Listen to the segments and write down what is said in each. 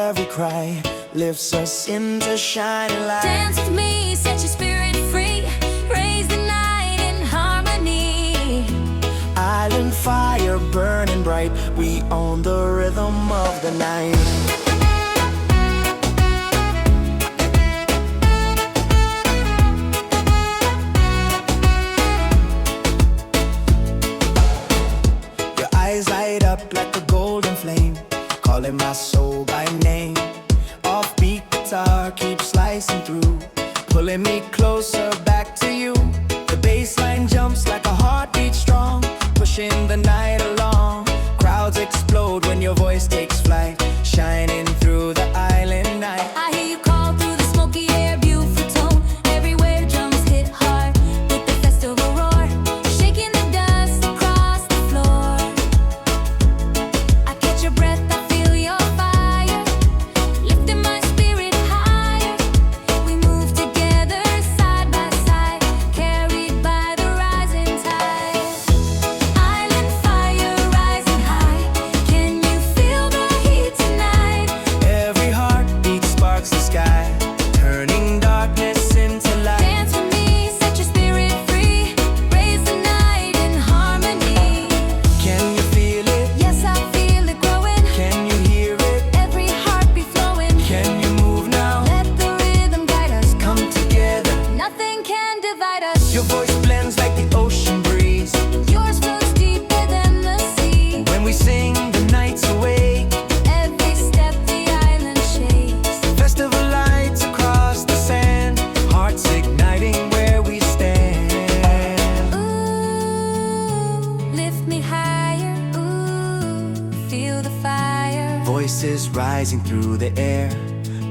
every cry, lifts us into shining light. Dance with me, set your spirit free, raise the night in harmony. Island fire burning bright, we own the rhythm of the night. Your eyes light up like a golden flame, calling my soul by name. Offbeat guitar keeps slicing through, pulling me closer back to you. The bass line jumps like a heartbeat strong, pushing the night along. Crowds explode when your voice takes flight, shining through the island night. I hear you call through the smoky air, beautiful tone. Everywhere drums hit hard with the festival roar, shaking the dust across the floor. I catch your breath, I feel your fire, lifting my spirit higher. We move together side by side, carried by the rising tide. Island fire rising high, can you feel the heat tonight? Every heartbeat sparks the sky, turning darkness into light. Dance with me, set your spirit free, raise the night in harmony. Can you feel it? Yes, I feel it growing, Can you hear it? every heartbeat flowing. Can you move now? Let the rhythm guide us, Come together. nothing can divide us. Your voice blends like the ocean breeze. Yours flows deeper than the sea. When we sing, the night's awake. Every step the island shakes. Festival lights across the sand, hearts igniting where we stand. Ooh, lift me higher. Ooh, feel the fire. Voices rising through the air,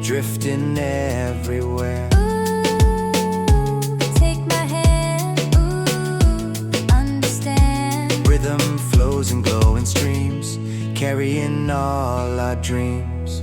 drifting everywhere. Ooh, take my hand. Ooh, understand. Rhythm flows in glowing streams, carrying all our dreams.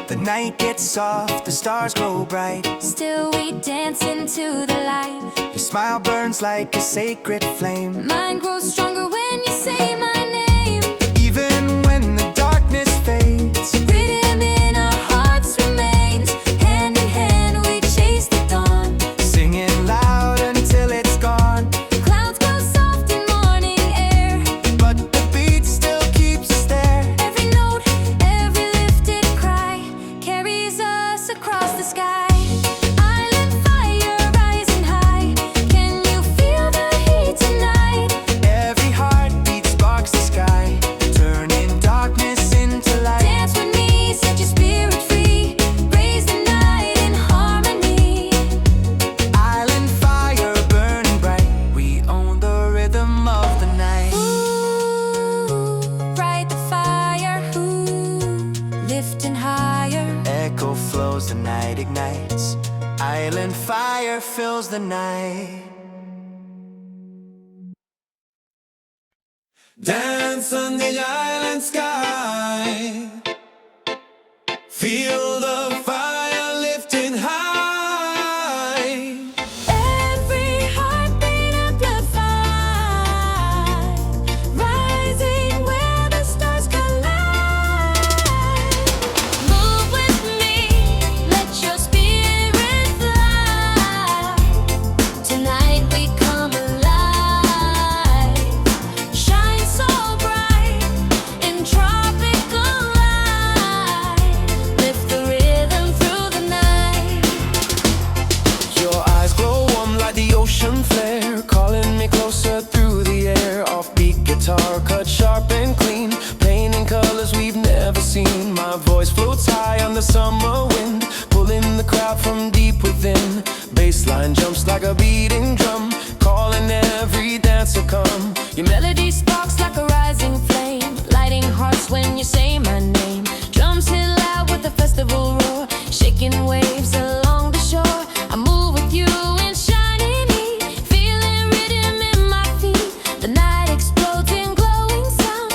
The night gets soft, the stars grow bright. Still we dance into the light. Your smile burns like a sacred flame. Mine grows stronger when you say my name. Even when the darkness fades, Rhythm in our hearts remains. Hand in hand we chase the dawn. singing loud until it's gone. Clouds grow soft in morning air. But the beat still keeps us there. Every note, every lifted cry carries us across the sky. Island fire rising high. Can you feel the heat tonight? Every heartbeat sparks the sky, turning darkness into light. Dance with me, set your spirit free, raise the night in harmony. Island fire burning bright, we own the rhythm of the night. Ooh, bright the fire, ooh, lifting higher. Echo flows, the night ignites. Island fire fills the night. Dance on the island sky. Feel the fire lifting high. Every heartbeat amplified, rising where the stars collide. Move with me, let your spirit fly. Tonight we come alive, shine so bright in tropical light. Lift the rhythm through the night. Your eyes glow warm like the ocean flare, calling me closer through the air. Offbeat guitar cut sharp and clean, painting colors we've never seen. My voice floats high on the summer wind, pulling the crowd from deep within. Bassline jumps like a beating drum, calling every dancer come. Your melody sparks like a rising flame, lighting hearts when you say my name. Drums hit loud with a festival roar, shaking waves along the shore. I move with you in shining heat, feeling rhythm in my feet. The night explodes in glowing sound,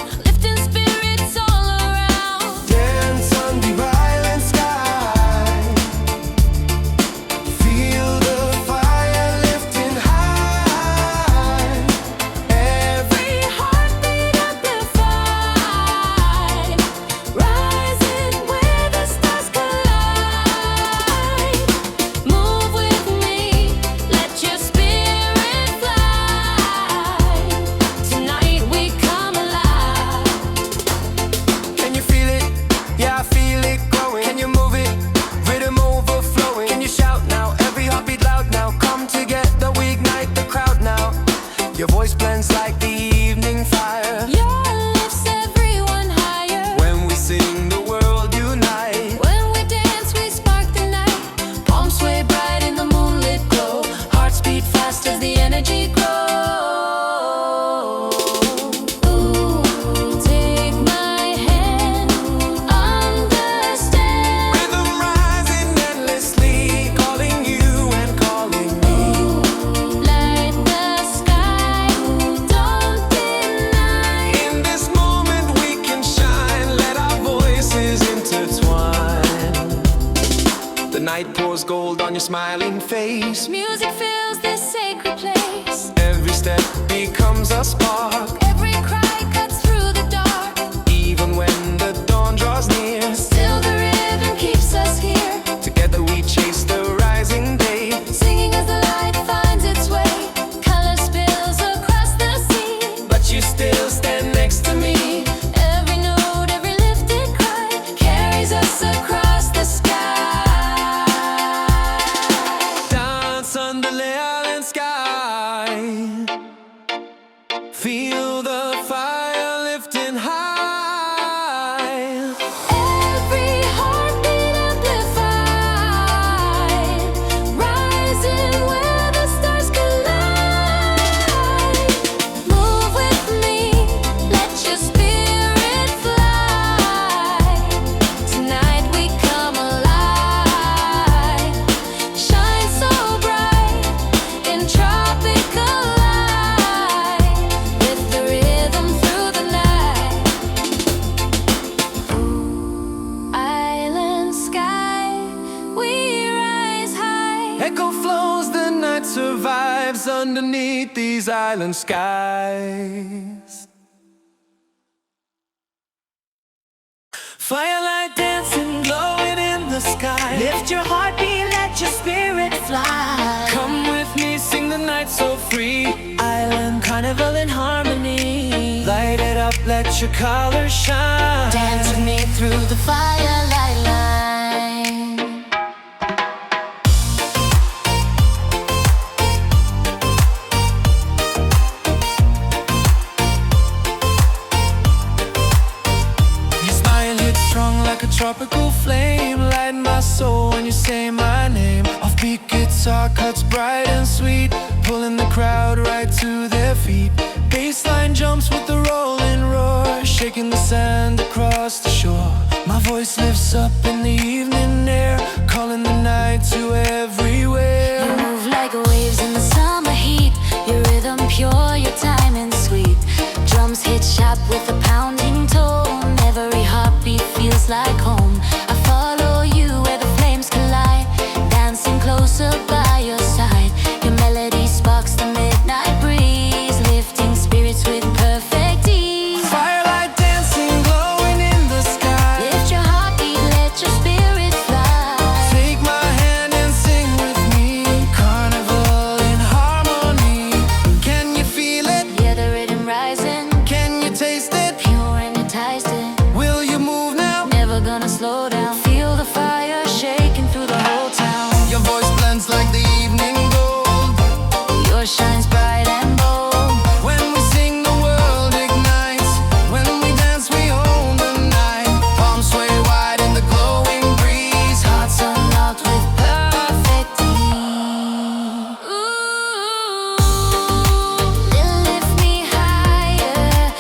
Sunlight pours gold on your smiling face. Music fills this sacred place. Every step becomes a spark. Every cry cuts through the dark. Even when the dawn draws near, Still the rhythm keeps us here. together we chase the rising day. Singing as the light finds its way. Color spills across the sea. But you still stand next to me. Every note, every lifted cry carries us across the sky. Dance under the island sky. Feel the fire lifting high. Every heartbeat amplified, rising where the stars collide. Move with me, let your spirit fly. Tonight we come alive. Shine so bright in tropical light. Lift the rhythm through the night. Island sky, we rise high. Echo flows, the night survives underneath these island skies. Firelight dancing, glowing in the sky. Lift your heartbeat, let your spirit fly. Come with me, sing the night so free. Island carnival in harmony. Light it up, let your colors shine. Dance with me through the firelight line. Your smile hits strong like a tropical flame. Light my soul when you say my name. Offbeat guitar cuts bright and sweet, pulling the crowd right to their feet. Bassline jumps with the rolling roar, shaking the sand across the shore. My voice lifts up in the evening air, calling the night to everywhere. You move like waves in the summer heat. Your rhythm pure, your timing sweet. Drums hit sharp with a pounding tone. Every heartbeat feels like home. I follow you where the flames collide, dancing closer by your side. Your melody sparks the midnight breeze, lifting spirits with perfect ease. Firelight dancing, glowing in the sky. Lift your heartbeat, let your spirit fly. Take my hand and sing with me. Carnival in harmony. Can you feel it? Hear the rhythm rising, Can you taste it? pure and enticing. Will you move now? Never gonna slow down. Feel the fire shaking through the whole town. Your voice blends like the evening gold. Yours shines bright and bold. When we sing, the world ignites. When we dance, we own the night. Palms sway wide in the glowing breeze. Hearts unlocked with perfect ease. Ooh, lift me higher.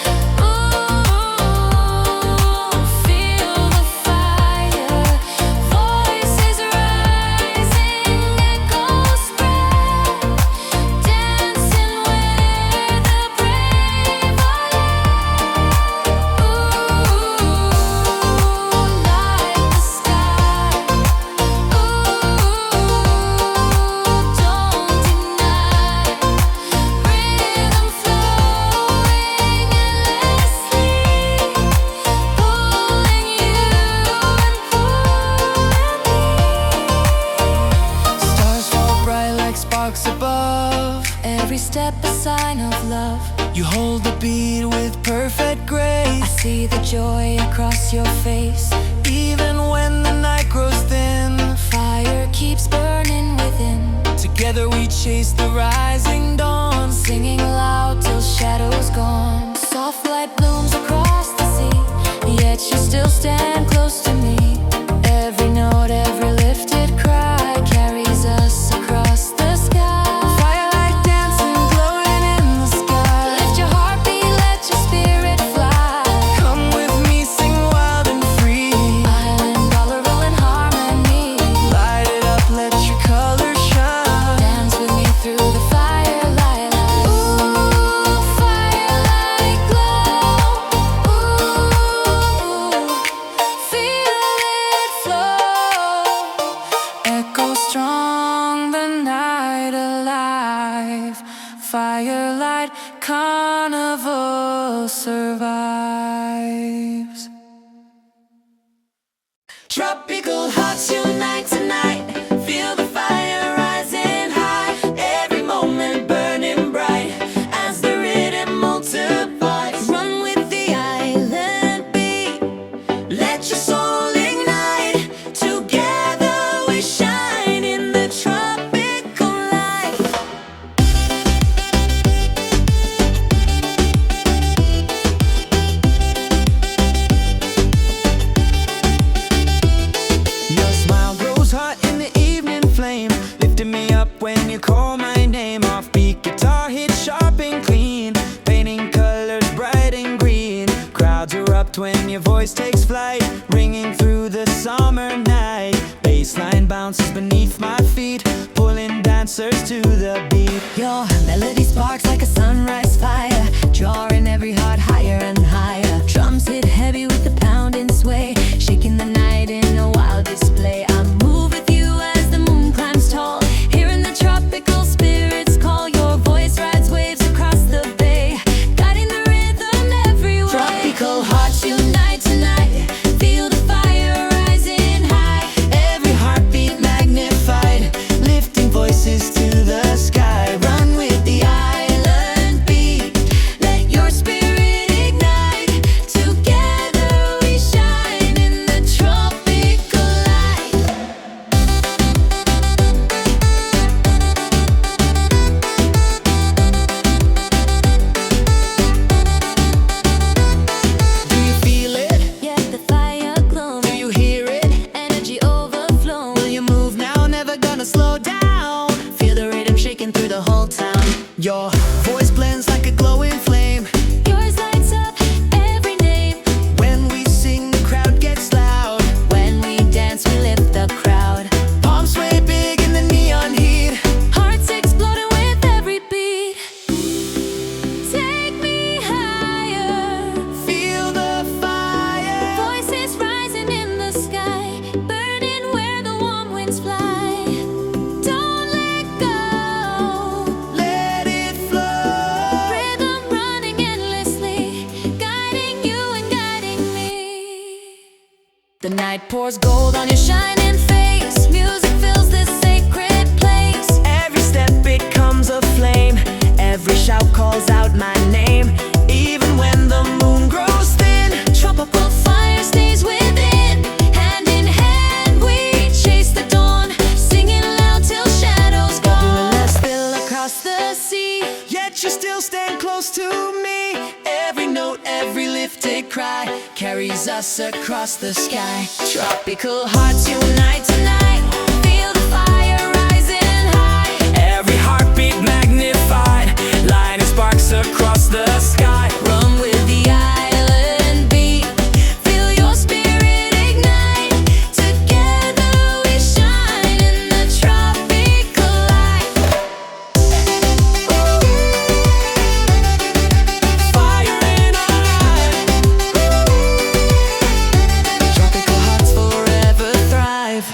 Ooh, feel the fire. Voices rising, echoes spread. Dancing where the brave are led. Ooh, like the sky. Ooh, don't deny. Rhythm flowing endlessly, pulling you and pulling me. Stars fall bright like sparks above. Every step a sign of love. You hold the beat with perfect I grace. see the joy across your face. Even when the night grows thin, Fire keeps burning within. together we chase the rising dawn. Singing loud till shadows gone. Soft light blooms across the sea, yet you still stand close to me. Every note, every lifted cry carries us across the sky. Firelight dancing, glowing in the sky. Lift your heartbeat, let your spirit fly. Come with me, sing wild and free. Island colorful in harmony. Light it up, let your colors shine. Dance with me through the firelight. Ooh, firelight glow. Ooh, feel survives. Tropical hearts unite tonight. Feel the fire rising high. Every moment burning bright as the rhythm multiplies. Run with the island beat. Let your soul ignite. Together we shine in the tropical light. Your smile grows hot in the evening flame, lifting me up when you call my name. Offbeat guitar hits sharp and clean, painting colors bright and green. Crowds erupt when your voice takes flight, ringing through the summer night. Bassline bounces beneath my feet, pulling dancers to the beat. Your melody sparks like a sunrise fire, drawing every heart higher and higher. Drums hit heavy with the pounding sway, shaking the night in a wild display. I move with you as the moon climbs tall, hearing the tropical spirits call. Your voice rides waves across the bay, guiding the rhythm every way. Tropical hearts unite tonight. Feel the fire rising high. Every heartbeat magnified, lifting voices to the sky. Run with the island beat. Let your spirit ignite. Together we shine in the tropical light. Do you feel it? Yeah, the fire glowing, Do you hear it? energy overflowing. Will you move now? Never gonna slow down. Feel the rhythm shaking through the whole town. Your voice blends like a glowing flame. Yours lights up every name. When we sing, the crowd gets loud. When we dance, we lift the crowd. Palms sway big in the neon heat. Hearts exploding with every beat. Take me higher. Feel the fire. Voices rising in the sky, burning where the warm winds fly. Don't let go. Let it flow. Rhythm running endlessly, guiding you and guiding me. The night pours gold on your shining face. Music fills this sacred place. Every step becomes a flame. Every shout calls out my name. Even when the moon grows thin. Tropical fire stays within. Hand in hand we chase the dawn, singing loud till shadows gone. Let's spill Across the sea, Yet you still stand close to me. Every note, every lifted cry carries us across the sky. Tropical hearts unite tonight. feel the fire rising high. Every heartbeat magnified, lighting sparks across the sky. Run with the island beat. Feel your spirit ignite. Together we shine in the tropical light. Fire in our eyes. Tropical hearts forever thrive.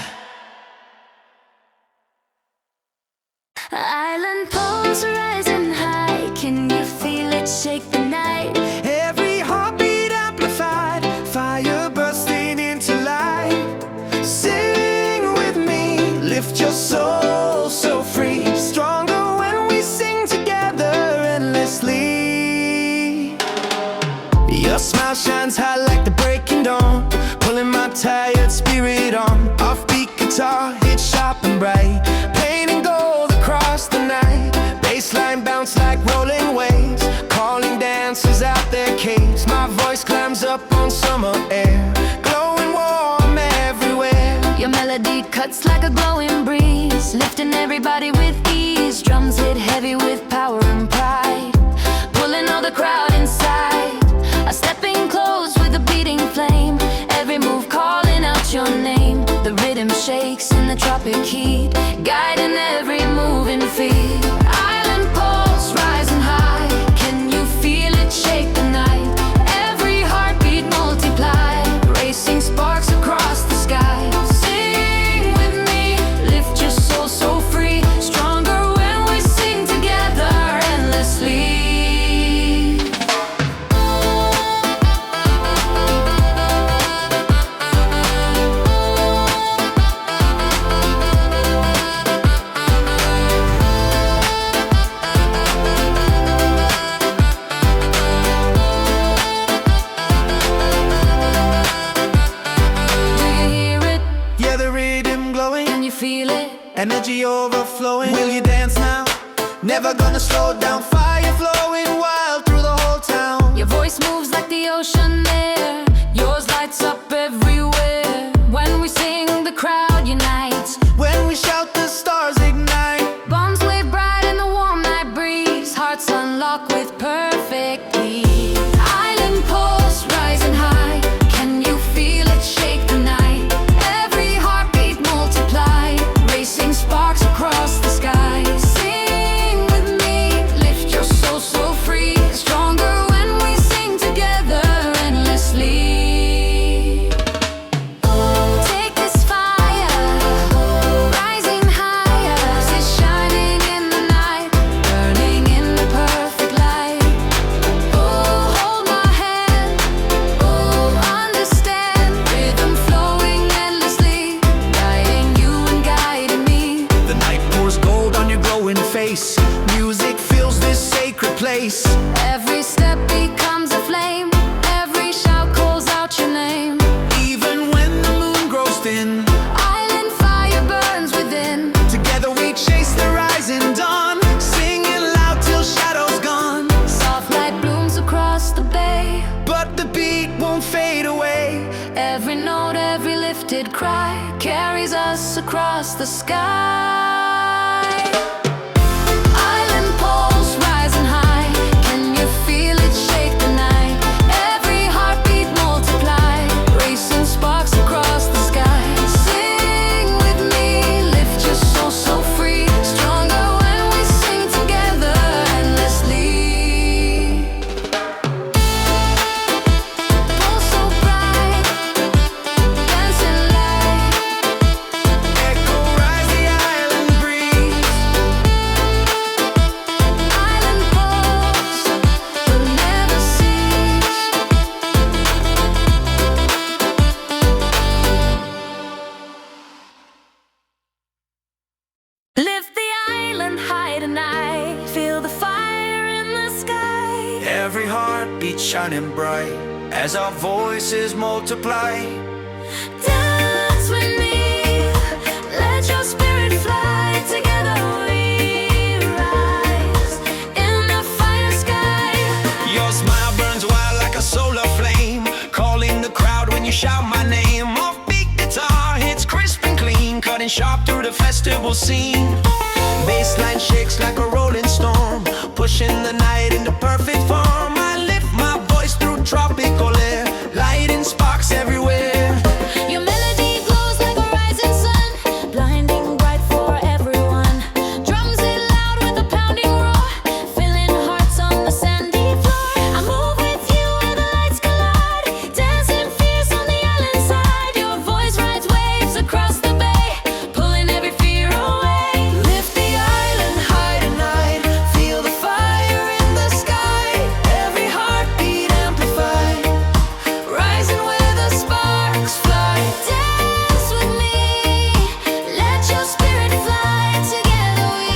Island poles rising high. Can you feel it shake the night? Every heartbeat amplified, fire bursting into life. Sing with me, lift your soul so free. Stronger when we sing together endlessly. Your smile shines high like the breaking dawn, pulling my tired spirit on. Offbeat guitar hits sharp and bright, painting gold across the night. Bassline bounce like rolling waves, calling dancers out their caves. My voice climbs up on summer air, glowing warm everywhere. Your melody cuts like a glowing breeze, lifting everybody with ease. Drums hit heavy with power and pride, pulling all the crowd inside. A stepping close with a beating flame, every move calling out your name. The rhythm shakes in the tropic heat, guiding every moving feet. Island poles rising high. Can you feel it shake the night? Every heartbeat multiplied, racing sparks across the sky. Sing with me, lift your soul so free. Stronger when we sing together energy overflowing. Will you dance now? Never gonna slow down, fire flowing wild through the whole town. Your voice moves like the ocean air. Yours lights up everywhere. When we sing, the crowd unites. When we shout, the stars ignite. Bombs wave bright in the warm night breeze. Hearts unlock with perfect peace. Island pulse rising high. Can you feel it shake the night? Every heartbeat multiply. Racing sparks across the sky. Sing with me, lift your soul so free. Stronger when we sing together endlessly. Take this fire, rising higher. It's shining in the night, burning in the perfect light. Oh, hold my hand, oh, understand. Rhythm flowing endlessly, guiding you and guiding me. The night pours gold on your glowing face. Music fills this sacred place. Every step becomes a flame. Every shout calls out your name. Even when the moon grows thin, Island fire burns within. together we chase the rising dawn. Singing loud till shadows gone. Soft light blooms across the bay. But the beat won't fade away. Every note, every lifted cry carries us across the sky. Island pulse rising high. Can you feel it shake the night? Every heartbeat multiply. Racing sparks across the sky. Sing with me, lift your soul so free. Stronger when we sing together endlessly. Pulse so bright, dancing light. Echo rise the island breeze. Island pulse will never cease. Lift the island high tonight. Feel the fire in the sky. Every heartbeat shining bright as our voices multiply. Dance with me. Let your spirit fly. Together we rise in the fire sky. Your smile burns wild like a solar flame, calling the crowd when you shout my name. Offbeat guitar hits crisp and clean, cutting sharp through the festival scene. Bassline shakes like a rolling storm, pushing the night into perfect form. I lift my voice through tropical air, lighting sparks everywhere. Your melody glows like a rising sun, blinding bright for everyone. Drums hit loud with a pounding roar, filling hearts on the sandy floor. I move with you where the lights collide, dancing fierce on the island side. Your voice rides waves across the bay, pulling every fear away. Lift the island high tonight, feel the fire in the sky. Every heartbeat amplified, rising where the sparks fly. Dance with me, let your spirit fly. Together we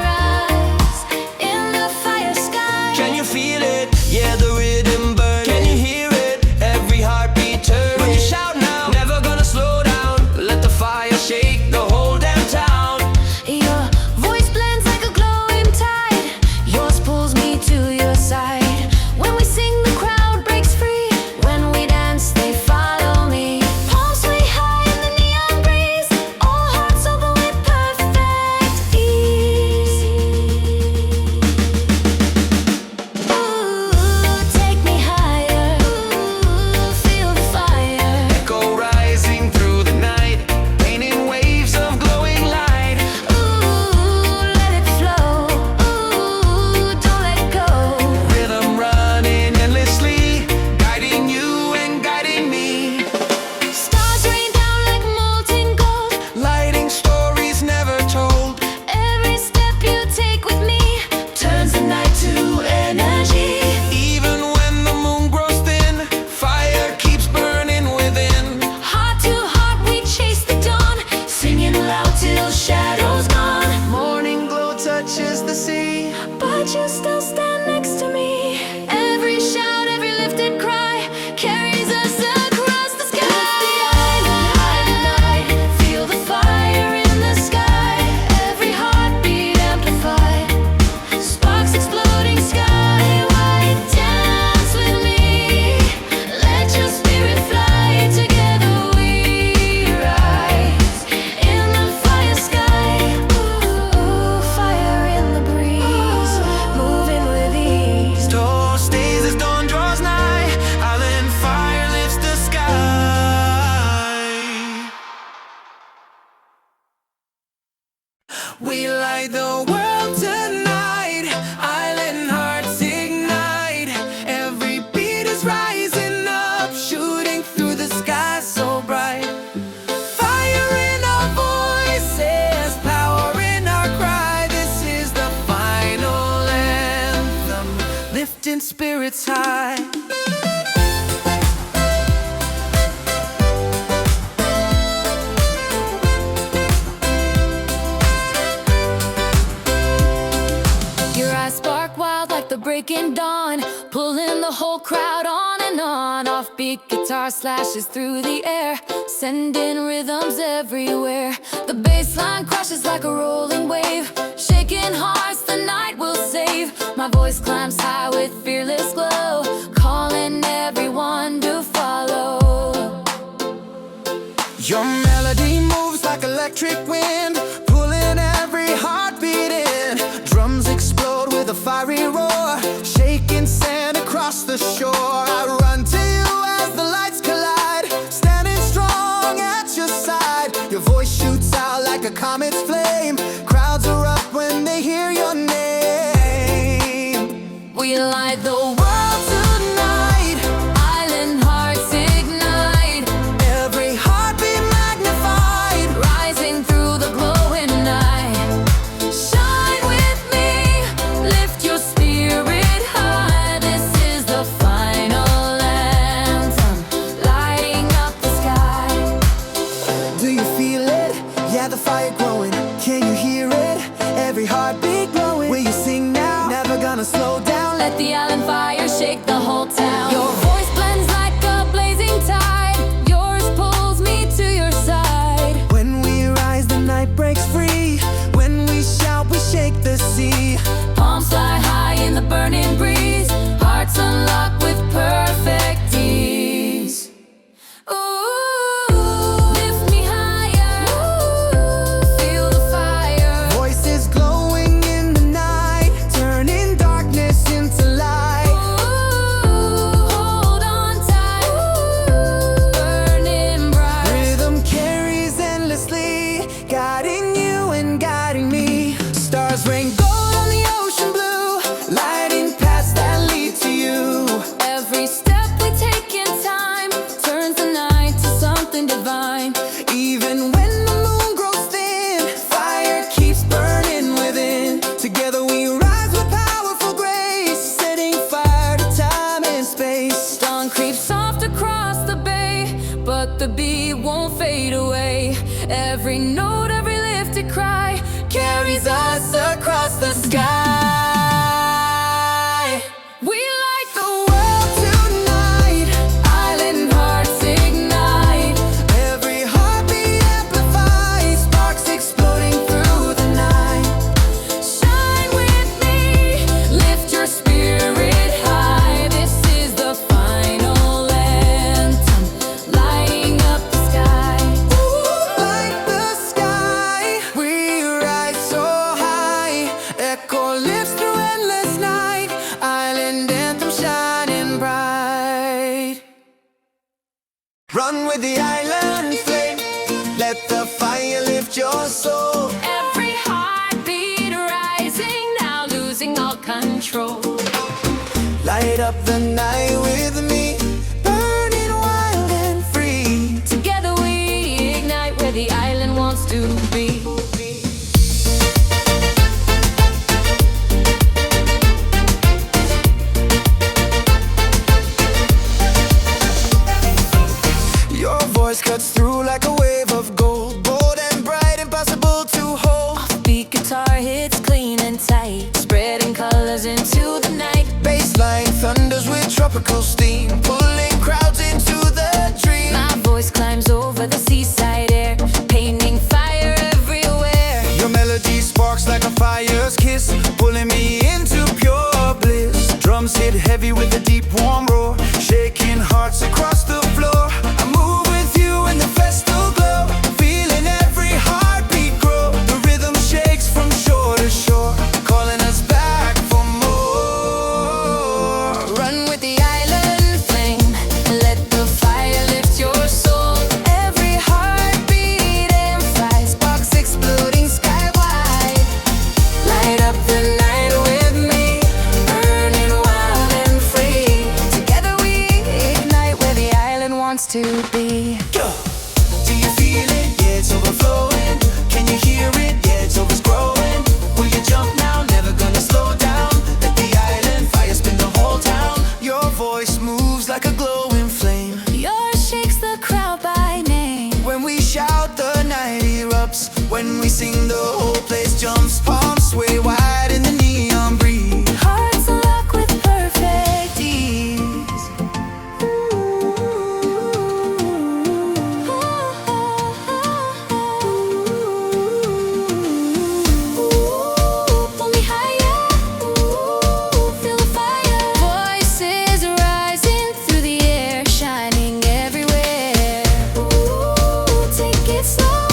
rise in the fire sky. Can you feel it? Yeah, the rhythm burn. Can you hear it? Every heartbeat turn. When you shout now, never gonna slow down. Let the fire shake the whole damn town. Your voice blends like a glowing tide. Yours pulls me to your side. When we sing, the crowd breaks free. When we dance, they follow me. Palms way high in the neon breeze. All hearts open with perfect ease. Ooh, take me higher. Ooh, feel the fire. Echo rising through the night, painting waves of glowing light. Ooh, let it flow. Ooh, don't let go. Rhythm running endlessly, guiding you and guiding me. Stars rain down like molten gold. Lighting stories never told. Every step you take with me turns the night to energy. Even when the moon grows thin, fire keeps burning within. Heart to heart we chase the dawn, singing loud till shadows gone. Morning glow touches the sea. But you still stand next to me. Every shout, every lifted cry carries us across the sky. Lift the island high tonight, feel the fire in the sky. keeping spirits high. Your eyes spark wild like the breaking dawn, pulling the whole crowd on and on. Offbeat guitar slashes through the air, sending rhythms everywhere. The bass line crashes like a rolling wave, shaking hearts the night will save. My voice climbs high with fearless glow, calling everyone to follow. Your melody moves like electric wind, pulling every heartbeat in. Drums explode with a fiery roar, shaking sand across the shore. I run to you as the lights collide, standing strong at your side. Your voice shoots out like a comet's flame, crowds erupt when they hear your name. We light the world tonight, island hearts ignite. Every heartbeat magnified, Rising through the glowing night. Shine with me, lift your spirit high. This is the final anthem, lighting up the sky. do you feel it? Yeah, the fire growing, can you hear it? Every heartbeat glowing, will you sing now? Never gonna slow down, Let the island fire shake the whole town. Your voice blends like a blazing tide. Yours pulls me to your side. when we rise the night breaks free. When we shout we shake the sea. Palms fly high in the burning breeze. Hearts unlock with perfect ease. Ooh, lift me higher. Feel the fire. Voices glowing in the night, turning darkness into light. Ooh, hold on tight. Burning bright. Rhythm carries endlessly, guiding you and guiding me. Stars rain gold on the ocean blue, lighting paths that lead to you. Every step we take in time turns the night to something divine. Even when the moon grows thin, fire keeps burning within. Together we rise with powerful grace, setting fire to time and space. Dawn creeps soft across the bay, but the beat won't fade away. Every note, every lifted cry carries us across the sky. We light the world tonight, island hearts ignite. Every heartbeat amplifies, sparks exploding through the night. Shine with me, lift your spirit high. This is the final anthem, lighting up the sky. Like the sky, we rise so high. Echo lives through endless night, island anthem shining bright. Run with the island flame, let the fire lift your soul. Every heartbeat rising now, losing all control. Light up the night with me, burning wild and free. Together we ignite where the island wants to be. Your voice cuts through like a wave of gold, bold and bright, impossible to hold. Beat guitar hits clean and tight, spreading colors into the night. Bassline thunders with tropical steam, pulling crowds into the dream. My voice climbs over the seaside air, painting fire everywhere. Your melody sparks like a fire's kiss, pulling me into pure bliss. Drums hit heavy with a deep warm roar, shaking hearts across the floor. I move with you in the festal glow, feeling every heartbeat grow. The rhythm shakes from shore to shore, calling us back for more. Run with the island flame, let the fire lift your soul. Every heartbeat amplifies, sparks exploding skywide. Light up the night with me, burning wild and free. Together we ignite where the island wants to be. Go! Do you feel it? Yeah, it's overflowing. Can you hear it? Yeah, it's always growing. Will you jump now? Never gonna slow down. Let the island fire spin the whole time. jumps, palms sway wide in the neon breeze. Hearts unlock with perfect ease. Pull me higher, feel the fire. Voices rising through the air, shining everywhere. Take it slow,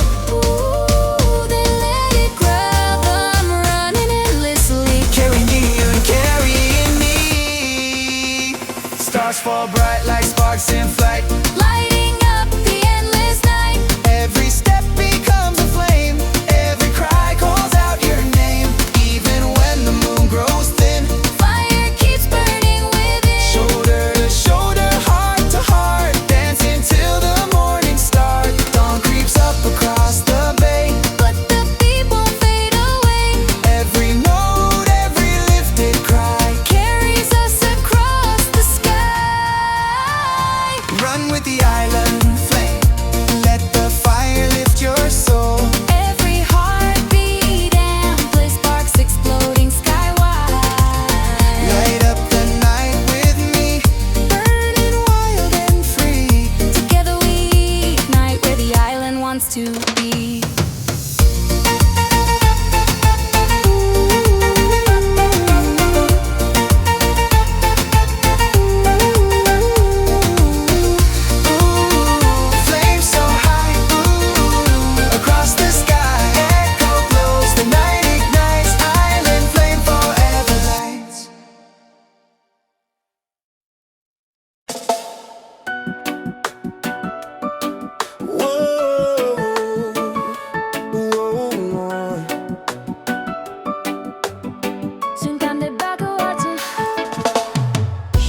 then let it grab. I'm running endlessly. Carry me, you're carrying me. Stars fall bright like sparks in flight. Lighting up the endless night. Every step becomes a flame. Every cry calls out your name. Even when the moon grows thin. Fire keeps burning within. Shoulder to shoulder, heart to heart. Dancing till the morning star. Dawn creeps up across the bay. But the beat won't fade away. Every note, every lifted cry. Carries us across the sky. Run with the island flame. Let the fire lift your soul. Every heartbeat ampless, sparks exploding skywide. Light up the night with me. Burning wild and free. Together we ignite where the island wants to be. Ooh, flame so high. Ooh, across the sky. Echo glows. The night ignites. Island flame forever lights. Sinta de bago watching.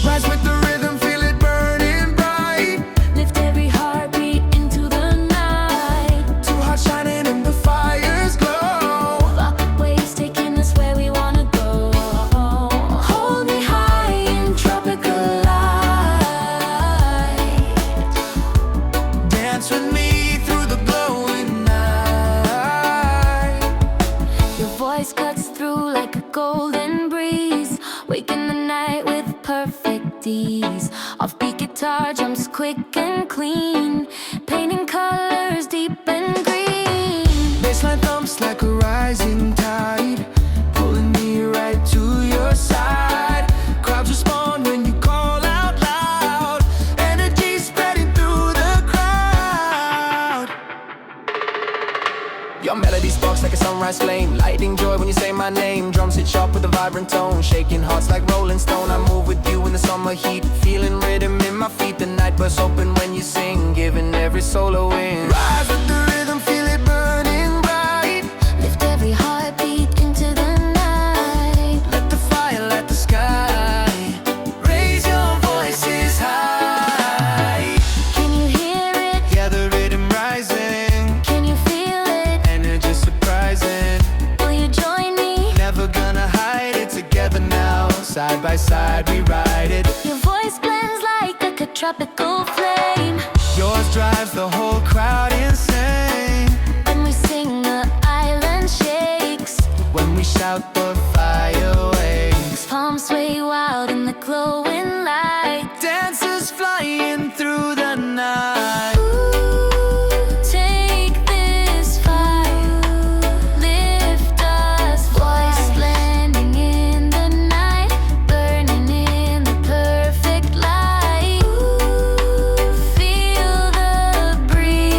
Rise with the rhythm, feel it burning bright. Lift every heartbeat into the night. Two hearts shining in the fire's glow. Fuck waves taking us where we wanna go. Hold me high in tropical light. Dance with me through the glowing night. Your voice cuts through like a golden breeze. Waking the night with perfect ease. Offbeat guitar jumps quick and clean. Painting colors deep and green. Baseline thumps like a rising tide, pulling me right to your side. Crowds respond when you call out loud. Energy spreading through the crowd. Your melody sparks like a sunrise flame, lighting joy when you say my name. Drums hit sharp with a vibrant tone, shaking hearts like Rolling Stone. I move with you in the summer heat, feeling rhythm in my feet. The night bursts open when you sing, giving every soul a win. Rise with the rhythm, feel it burning bright. Lift every heartbeat into the night. Let the fire light the sky. Raise your voices high. Can you hear it? Yeah, the rhythm rising. Can you feel it? Energy surprising. Will you join me? Never gonna hide it together now. Side by side we ride it. Your voice blends like a tropical flame. Yours drives the whole crowd insane. When we sing, the island shakes. When we shout, the fire wakes. Palms sway wild in the glowing light. Dancers flying through the night. Ooh, take this fire, lift us. Voice blending in the night, burning in the perfect light. Ooh, feel the breeze.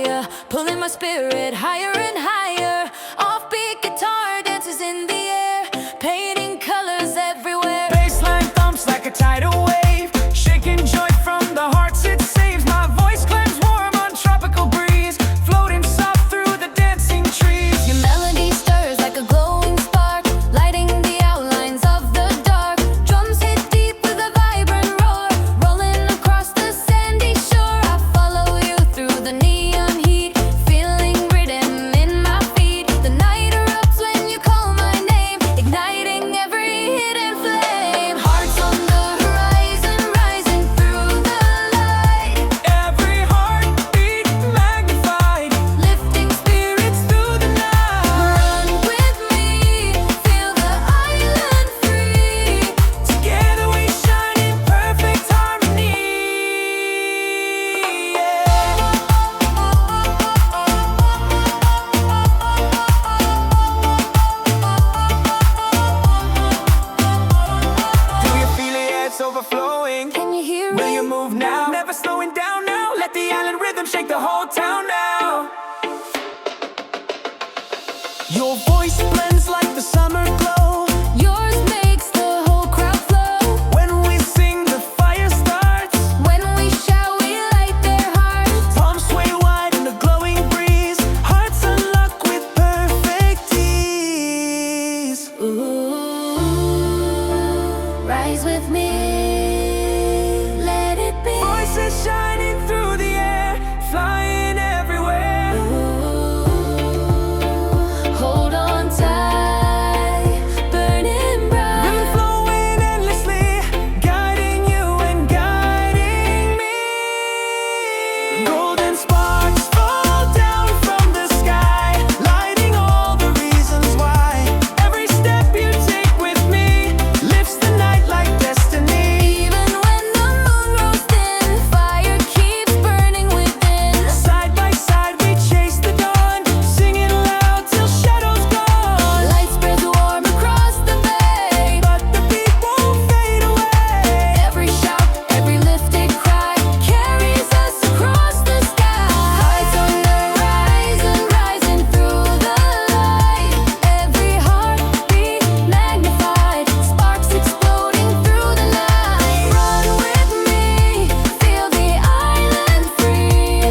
fire, pulling my spirit higher and higher. Offbeat guitar dances in the air, painting colors everywhere. Baseline thumps like a tidal wave, shaking joy from the hearts it saves. My voice climbs warm on tropical breeze, floating soft through the dancing trees. Your melody stirs like a glowing spark, lighting the outlines of the dark. Drums hit deep with a vibrant roar, rolling across the sandy shore. I follow you through the neon heat, feeling rhythm in my feet. The night erupts when you call my name, igniting every hidden flame. Hearts on the horizon, rising through the light, Every heartbeat magnified, lifting spirits through the night. Run with me, feel the island free. together we shine in perfect harmony. Do you feel it? It's overflowing. Can you hear Will it? you move now? Never slowing down now. Let the island rhythm shake the whole town now. Your voice blends like the summer glow. Yours makes the whole crowd flow. When we sing, the fire starts. When we shout, we light their hearts. Palms sway wide in the glowing breeze. Hearts unlock with perfect ease. Ooh, rise with me, let it be. Voices shining through the air, flying everywhere. Ooh, hold on tight, burning Rhythm bright. flowing endlessly, guiding you and guiding me. Golden sparks fall down from the sky, lighting all the reasons why. Every step you take with me lifts the night like destiny. Even when the moon rose thin, fire keeps burning within. Side by side we chase the dawn, singing loud till shadows gone. Light spreads warm across the bay, But the beat won't fade away. every shout, every lifted cry carries us across the sky. Lights on the horizon, rising through the light. Every heartbeat magnified, sparks exploding through the night. Run with me, feel the island free.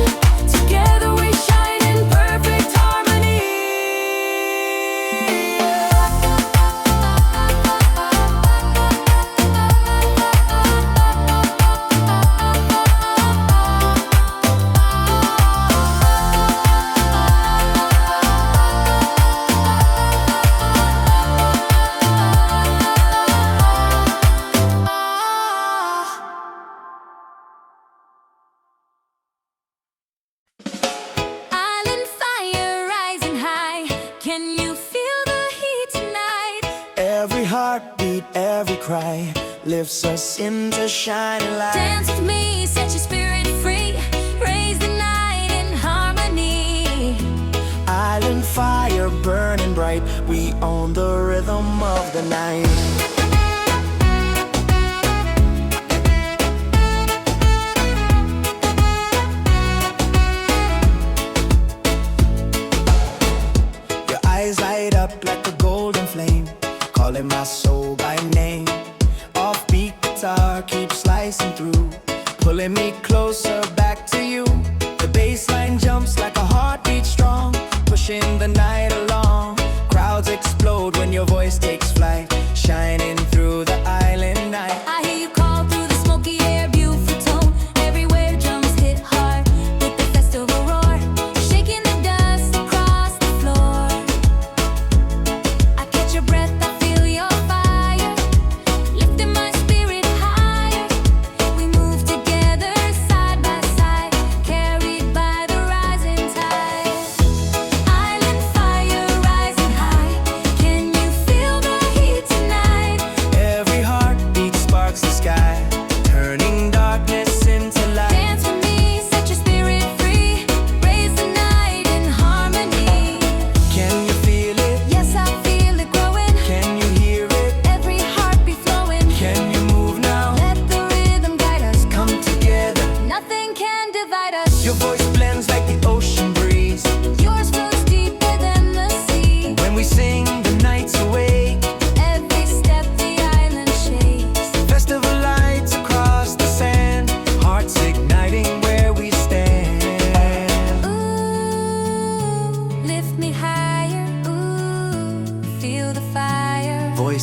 Together we shine in perfect harmony. Island fire rising high, can you feel the heat tonight? Every heartbeat, every cry lifts us into shining light. Dance with me, set your spirit free, raise the night in harmony. Island fire burning bright, we own the rhythm of the night. Your eyes light up like a golden flame, calling my soul by name. Offbeat guitar keeps slicing through, pulling me closer back to you. The bass line jumps like a heartbeat strong, pushing the night along. Crowds explode when your voice takes flight, shining through the island night. I hear you call through the smoky air, beautiful tone. Everywhere drums hit hard with the festival roar, shaking the dust across the floor. I catch your breath, I feel your fire, lifting my spirit higher. We move together side by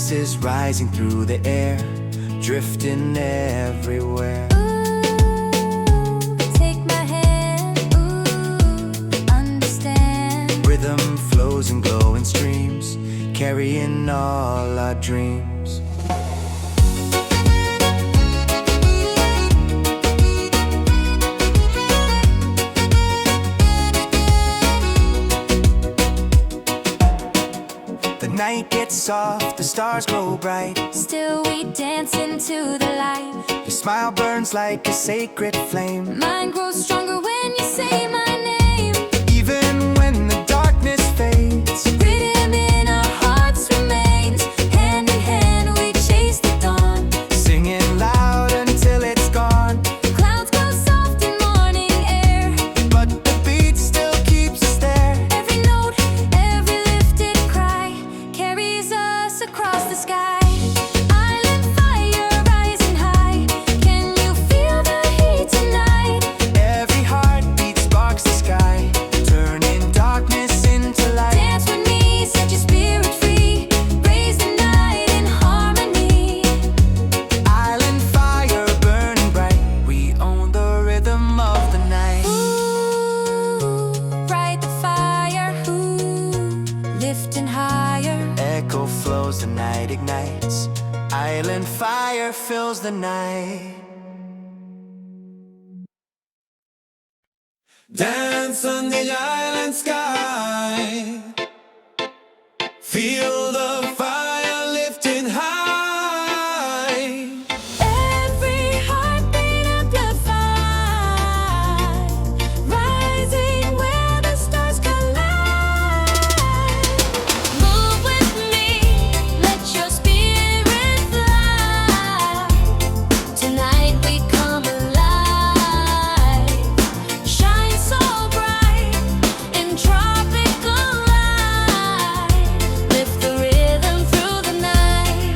voices rising through the air, drifting everywhere. Take my hand, understand. Rhythm flows in glowing streams, carrying all our dreams. The night gets soft, the stars grow bright. Still we dance into the light. Your smile burns like a sacred flame. Mine grows stronger when you say my name. Even when the darkness fades, Rhythm in our hearts remains. Hand in hand we chase the dawn. singing loud until it's gone. Clouds grow soft in morning air. But the beat still keeps us there. Every note, every lifted cry carries us across the sky. Island fire rising high. Can you feel the heat tonight? Every heartbeat sparks the sky, turning darkness into light. Dance with me, set your spirit free. Raise the night in harmony. Island fire burning bright, we own the rhythm of the night. Ooh, bright the fire. Ooh, lifting higher. Echo flows, the night ignites. Island fire fills the night. Dance on the island sky. Feel the fire lifting high. Every heartbeat amplified, rising where the stars collide. Move with me, let your spirit fly. Tonight we come alive. Shine so bright in tropical light. Lift the rhythm through the night.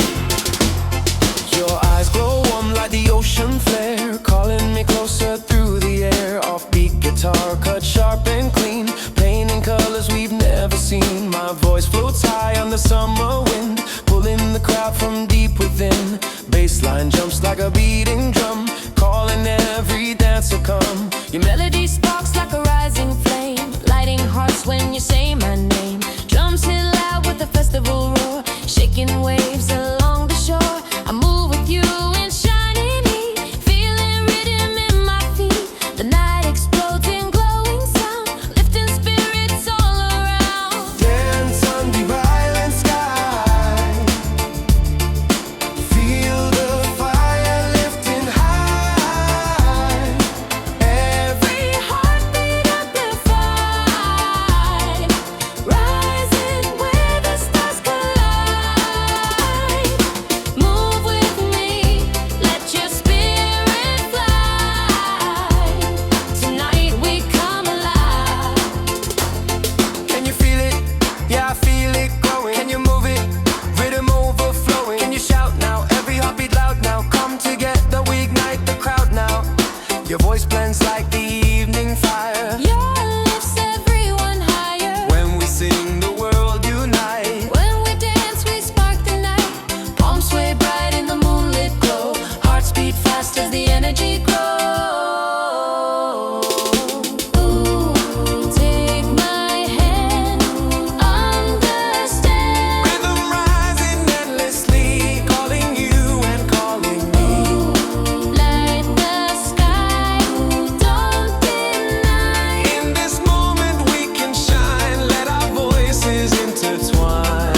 Your eyes glow warm like the ocean flare, calling me closer through the air. Offbeat guitar cut sharp and clean, playing in colors we've never seen. My voice floats high on the summer wind, pulling the crowd from deep within. Bassline jumps like a beating drum, calling every dancer come. Your melody sparks like a rising flame, lighting hearts when you say my name. Drums hit loud with a festival roar, shaking waves along the shore. I move with you in shining heat, feeling rhythm in my feet. The night explodes in glowing sound, lifting spirits all around. Dance on the island sky. Feel the fire lifting high. Every heartbeat amplified, rising where the stars collide. Move with me, let your spirit fly. Tonight we come alive. Can you feel it? Yeah, I feel it growing. Can you move it? Rhythm overflowing. Can you shout now? Every heartbeat loud now. Come together, we ignite the crowd now. Your voice blends like the evening fire. Your lifts everyone higher. When we sing, the world unite. When we dance, we spark the night. Palms sway bright in the moonlit glow. Hearts beat fast as the energy grows. Ooh, take my hand, understand. Rhythm rising endlessly, calling you and calling me. Light the sky, don't deny. In this moment we can shine, let our voices intertwine.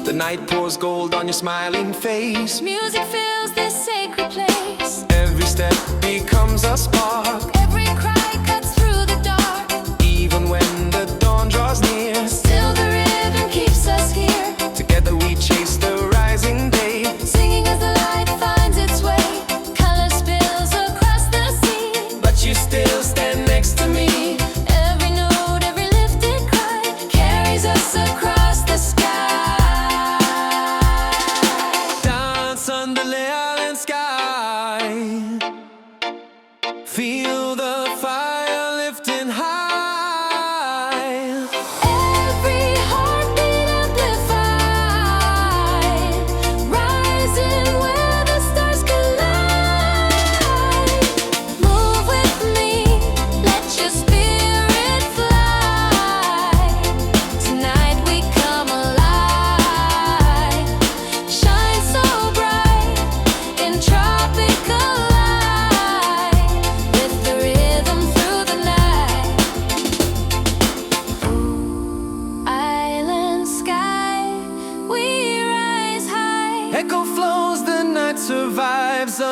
The night pours gold on your smiling face. Music fills this sacred place. Every step becomes a spark. Every cry cuts through the dark. Even when the dawn draws near, Still the rhythm keeps us here. together we chase the rising day. Singing as the light finds its way. Color spills across the sea. But you still stand next to me. Every note, every lifted cry carries us across the sky. Dance under the island sky. Feel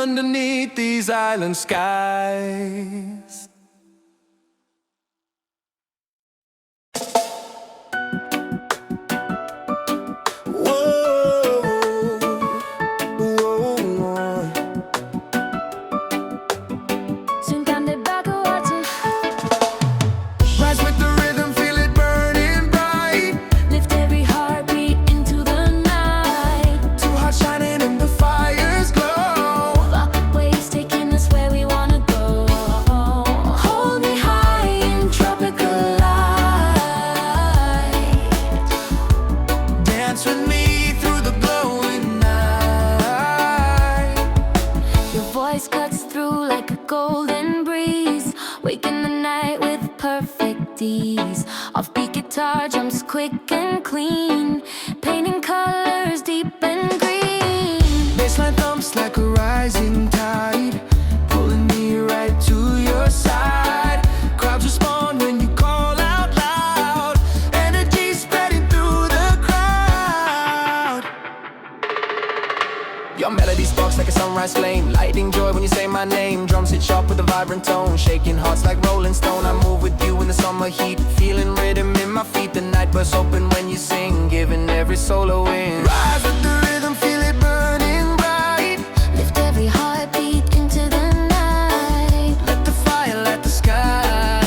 underneath these island skies. Offbeat guitar jumps quick and clean, painting colors deep and green. Bassline thumps like a rising tide, pulling me right to your side. Crowds respond when you call out loud, energy spreading through the crowd. Your melody sparks like a sunrise flame, lighting joy when you say my name. Drums hit sharp with a vibrant tone, shaking hearts like Rolling Stone. I move with you in the summer heat, feeling rhythm in my feet. The night bursts open when you sing, giving every soul a wind. Rise with the rhythm, feel it burning bright. Lift every heartbeat into the night. Let the fire light the sky.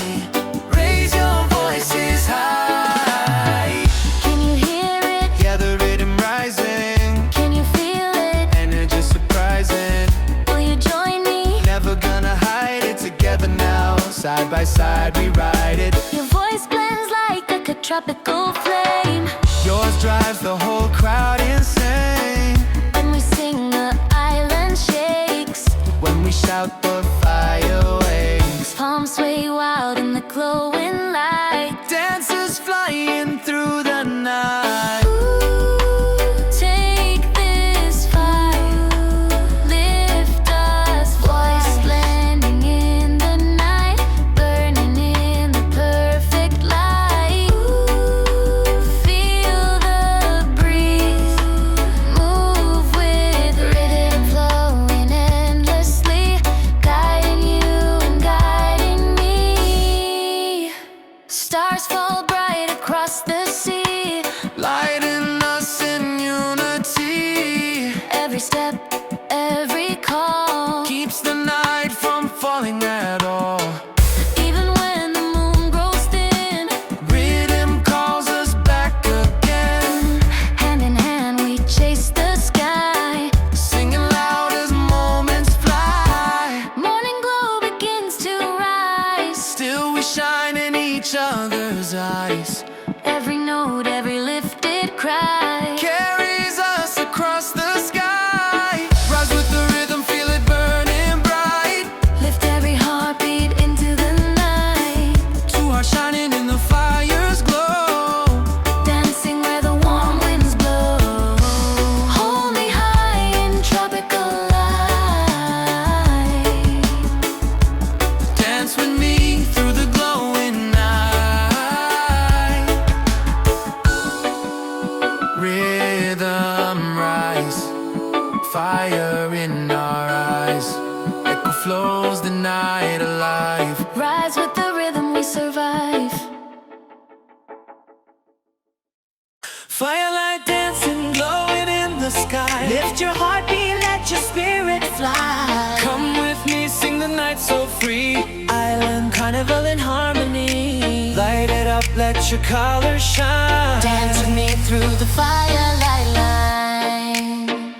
Raise your voices high. Can you hear it? Yeah, the rhythm rising. Can you feel it? Energy surprising. Will you join me? Never gonna hide it, together now. Side by side we ride it. Your voice blends like a tropical flame. Yours drives the whole crowd insane. When we sing the island shakes, When we shout the fire wakes. palms sway wild in the glowing light. Dancers flying through the night. Ooh, take this fire, lift us, voice blending in the night, burning in the perfect light. Ooh, feel the breeze, move with rhythm flowing endlessly, guiding you and guiding me. Stars fall bright across the sea, Lighting us in unity. every step, every call. Keeps the night from falling at all. Even when the moon grows thin, Rhythm calls us back again. hand in hand we chase the sky. Singing loud as moments fly. Morning glow begins to rise. Still we shine in each other's eyes. Every note, every lifted cry. Carries us across the sky. Rise with the rhythm, feel it burning bright. Lift every heartbeat into the night. Two hearts shining in the fire's glow. Dancing where the warm winds blow. Hold me high in tropical light. Dance with me through the glowing night. Rhythm rise, fire in our eyes. Echo flows the night alive. Rise with the rhythm we survive. Firelight dancing, glowing in the sky. Lift your heartbeat, let your spirit fly. Come with me, sing the night so free. Island carnival in harmony. Light it up, let your colors shine. Dance with me through the firelight line.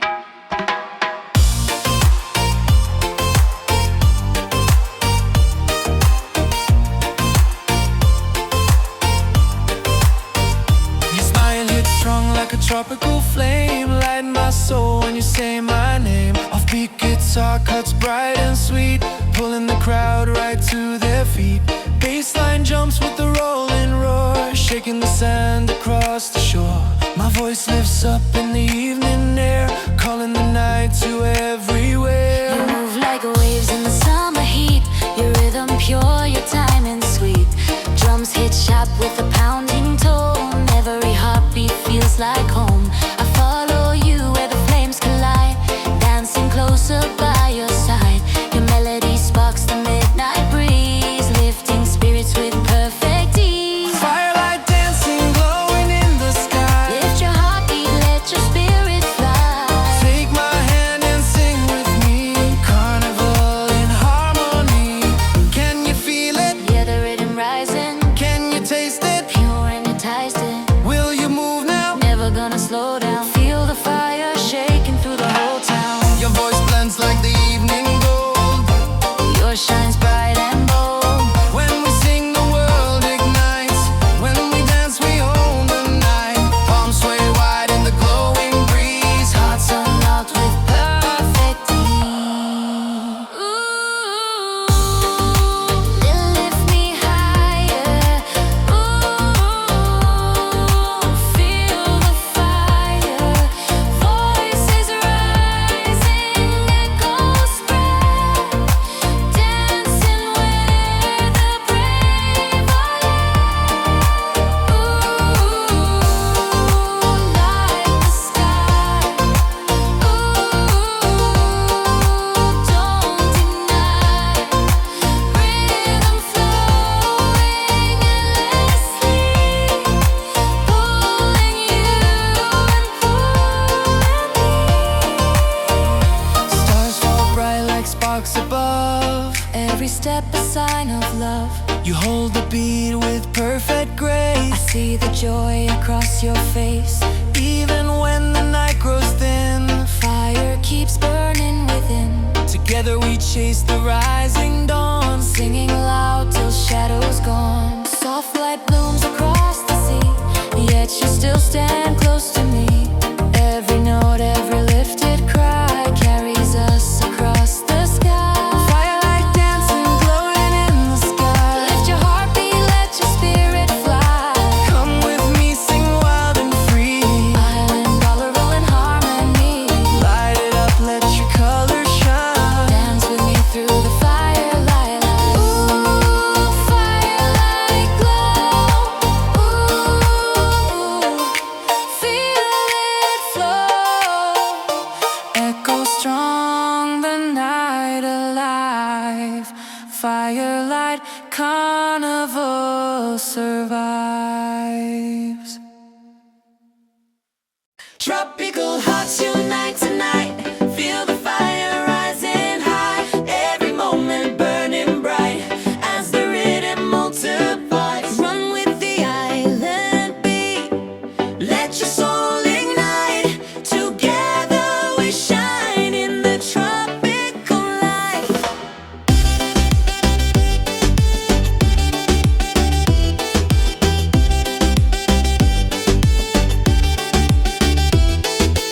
Your smile hits strong like a tropical flame. Light my soul when you say my name. Offbeat guitar cuts bright and sweet, pulling the crowd right to their feet. Bassline jumps with the rolling roar, shaking the sand across the shore. My voice lifts up in the evening air, calling the night to everywhere. You move like waves in the summer heat. Your rhythm pure, your timing sweet. Drums hit sharp with a pounding tone. Every heartbeat feels like home. I follow you where the flames collide, dancing closer by your taste it. Pure and enticing. Will you move now? Never gonna slow down. Feel the fire shaking through the whole town. Your voice blends like the evening gold. Yours shines bright and bold. When we sing, the world ignites. When we dance, we own the night. Palms sway wide in the glowing breeze. Hearts unlocked with perfect ease. Ooh, lift me higher. Ooh, feel the fire. Voices rising, echoes spread. Dancing where the brave are led. Ooh, like the sky. Ooh, don't deny. Rhythm flowing endlessly, pulling you and pulling me. Stars fall bright like sparks above. Every step a sign of love. You hold the beat with perfect I grace. see the joy across your face. Even when the night grows thin, Fire keeps burning within. together we chase the rising dawn. Singing loud till shadows gone. Soft light blooms across the sea, yet you still stand close to me. Every note, every lifted cry carries us across the sky. Firelight dancing, glowing in the sky. Lift your heartbeat, let your spirit fly. Come with me, sing wild and free. Island colorful in harmony. Light it up, let your colors shine. Dance with me through the firelight. Ooh, firelight glow. Ooh, feel it flow. Echo strong, the night alive. Firelight carnival survives. Tropical hearts unite tonight. Feel the fire rising high. Every moment burning bright as the rhythm multiplies. Run with the island beat. Let your soul ignite. Together we shine in the tropical light.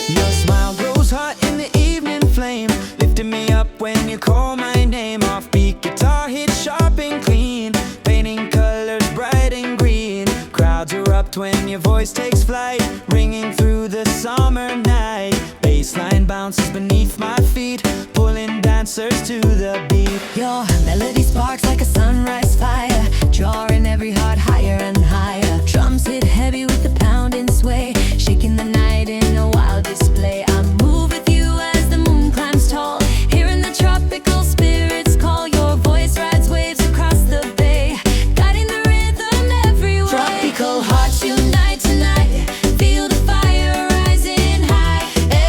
Your smile grows hot in the evening flame, lifting me up when you call my name. Offbeat guitar hits sharp and clean, painting colors bright and green. Crowds erupt when your voice takes flight, ringing through the summer night. Bassline bounces beneath my feet, pulling dancers to the beat. Your melody sparks like a sunrise fire, drawing every heart higher and higher. Drums hit heavy with the pounding sway, shaking the night in a wild display. I move with you as the moon climbs tall, hearing the tropical spirits call. Your voice rides waves across the bay, guiding the rhythm every way. Tropical hearts unite tonight. Feel the fire rising high.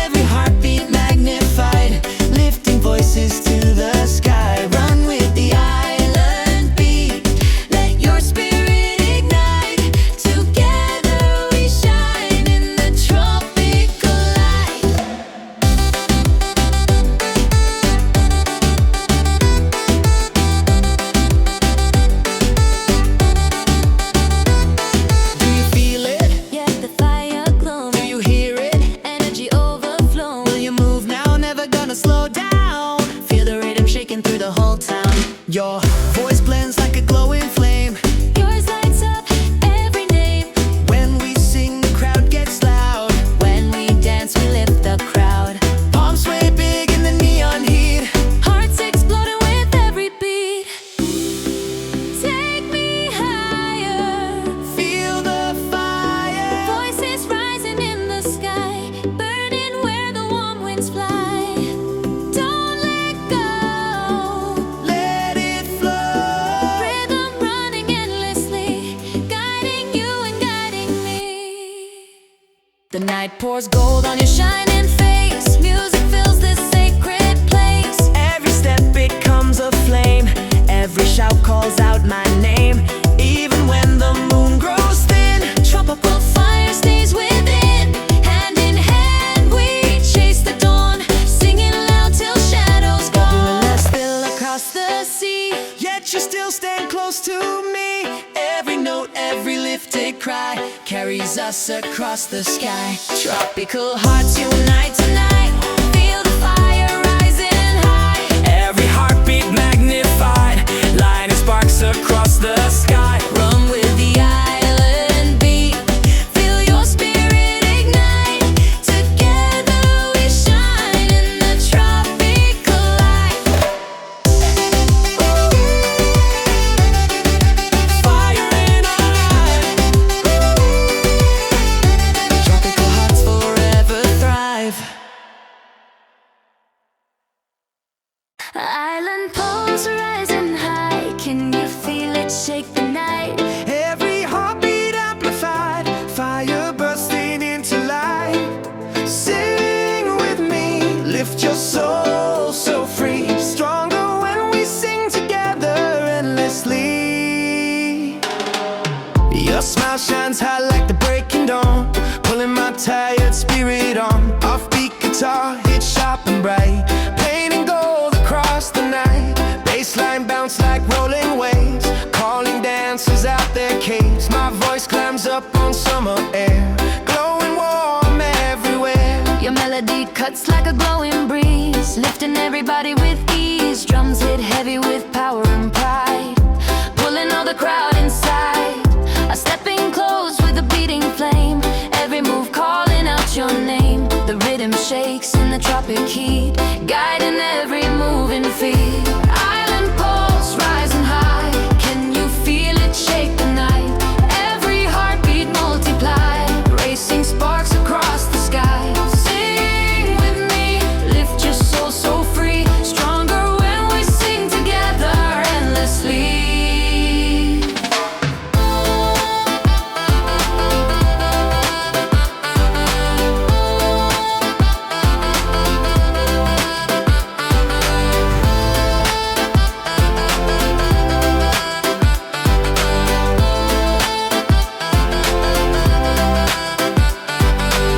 Every heartbeat magnified, lifting voices to the sky. Run with the Island beat, let your spirit ignite. Together we shine in the tropical light. Do you feel it? Yeah, the fire glowing, Do you hear it? energy overflowing. Will you move now? Never gonna slow down. Feel the rhythm shaking through the whole town. Your voice blends like a glowing flame. Yours lights up every name. When we sing, the crowd gets loud. When we dance, we lift the crowd. Palms sway big in the neon heat. Hearts exploding with every beat. Take me higher. Feel the fire. Voices rising in the sky, burning where the warm winds fly. Don't let go. Let it flow. Rhythm running endlessly, guiding you and guiding me. The night pours gold on your shining face. Music fills this sacred place. Every step becomes a flame. Every shout calls out my name. Even when the moon cry carries us across the sky. Tropical hearts unite tonight. Feel the fire rising high. Every heartbeat magnified, lighting sparks across the sky. Run with the island beat. Feel your spirit ignite. Together we shine in the tropical light. Fire in our eyes. Tropical hearts forever thrive. Island poles rising high. Can you feel it shake the night? Every heartbeat amplified, fire bursting into light. Sing with me, lift your soul so free. Stronger when we sing together endlessly. Your smile shines high like the breaking dawn, pulling my tired spirit on. Offbeat guitar hits sharp and bright, painting gold across the night. Bassline bounce like rolling waves, calling dancers out their caves. My voice climbs up on summer air, glowing warm everywhere. Your melody cuts like a glowing breeze, lifting everybody with ease. Drums hit heavy with power and pride, pulling all the crowd inside. I step in close with a beating flame, every move calling out your name. The rhythm shakes in the tropic heat, guiding every moving feet. Island poles rising high. Can you feel it shake the night? Every heartbeat multiplied, racing sparks across the sky. Sing with me, lift your soul so free. Stronger when we sing together endlessly.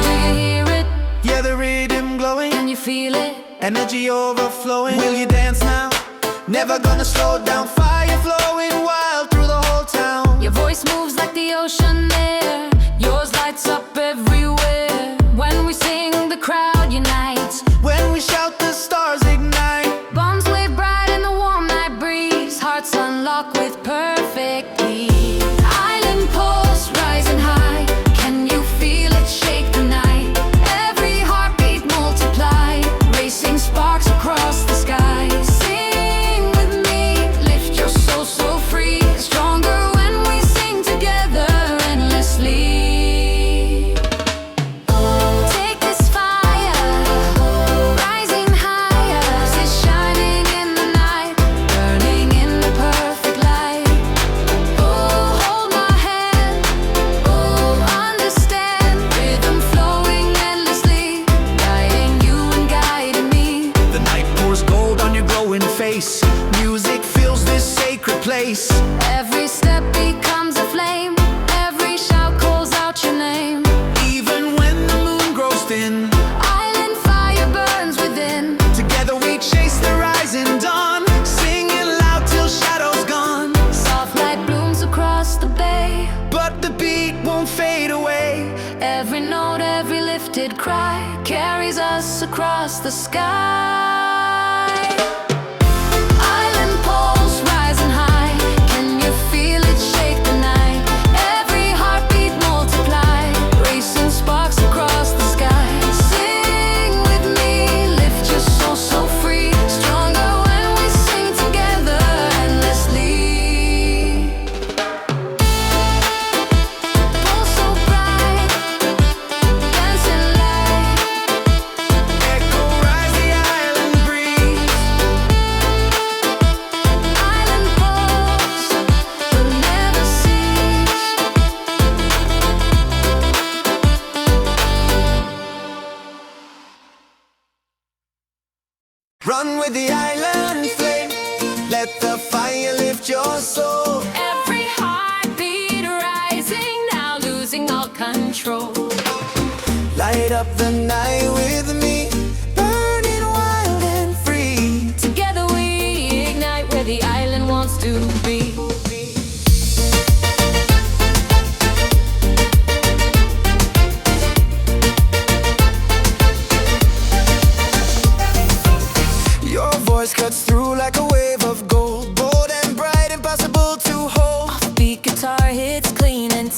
Do you hear it? Yeah, the rhythm glowing, Can you feel it? energy overflowing. Will you dance now? Never gonna slow down, fire flowing wild through the whole town. Your voice moves like the ocean there. Yours lights up everywhere. When we sing, the crowd unites. When we shout, the stars ignite. Bombs wave bright in the warm night breeze. Hearts unlock with perfect ease. Island poles rising high. Can you feel it shake the night? Every heartbeat multiplied, racing sparks across the sky. Sing with me, lift your soul so free. Stronger when we sing together endlessly. Take this fire, rising higher. It's shining in the night, burning in the perfect light. Oh, hold my hand. Oh, understand. Rhythm flowing endlessly, guiding you and guiding me. The night pours gold on your glowing face. Music fills this sacred place. Every step becomes a flame. Every shout calls out your name. Even when the moon grows thin, Island fire burns within. together we chase the rising dawn, singing loud till shadows gone. Soft light blooms across the bay. But the beat won't fade away. Every note, every lifted cry carries us across the sky. Island poles rising high. Can you feel it shake the night? Every heartbeat multiplied, racing sparks across the sky. Sing with me, lift your soul so free. Stronger when we sing together endlessly. Pulse so bright, dancing light. Echo rise the island breeze. Island poles will never cease. Run with the island flame. Let the fire lift your soul. Every heartbeat rising, now losing all control. Light up the night with me, burning wild and free. Together we ignite where the island wants to be.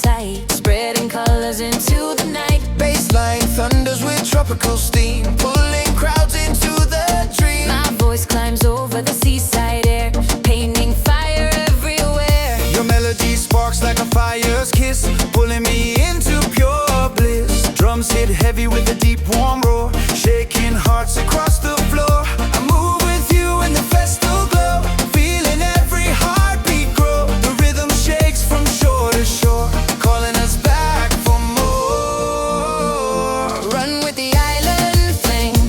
sight, spreading colors into the night. Baseline thunders with tropical steam, pulling crowds into the dream. My voice climbs over the seaside air, painting fire everywhere. Your melody sparks like a fire's kiss, pulling me into pure bliss. Drums hit heavy with a deep warm roar, shaking hearts across the floor. I move with you in the festal glow, feeling every heartbeat grow. The rhythm shakes from shore to shore, calling us back for more. Run with the island flame,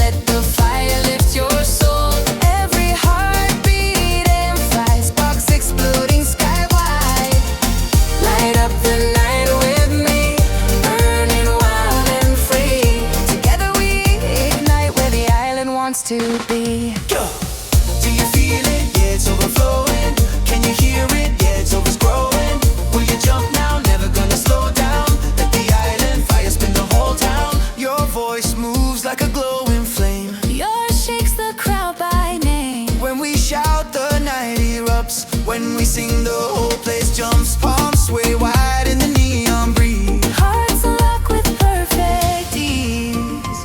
let the fire lift your soul. Every heartbeat amplifies, sparks exploding skywide. Light up the night with me, burning wild and free. Together we ignite where the island wants to be. Go! Do you feel it? Yeah, it's overflowing. Can you hear it? Yeah, it's always growing. Will you jump now? Never gonna slow down. Let the island fire spin the whole town. Your voice moves like a glowing flame. Yours shakes the crowd by name. When we shout, the night erupts. When we sing, the whole place jumps. Palms sway wide in the neon breeze. Hearts lock with perfect ease.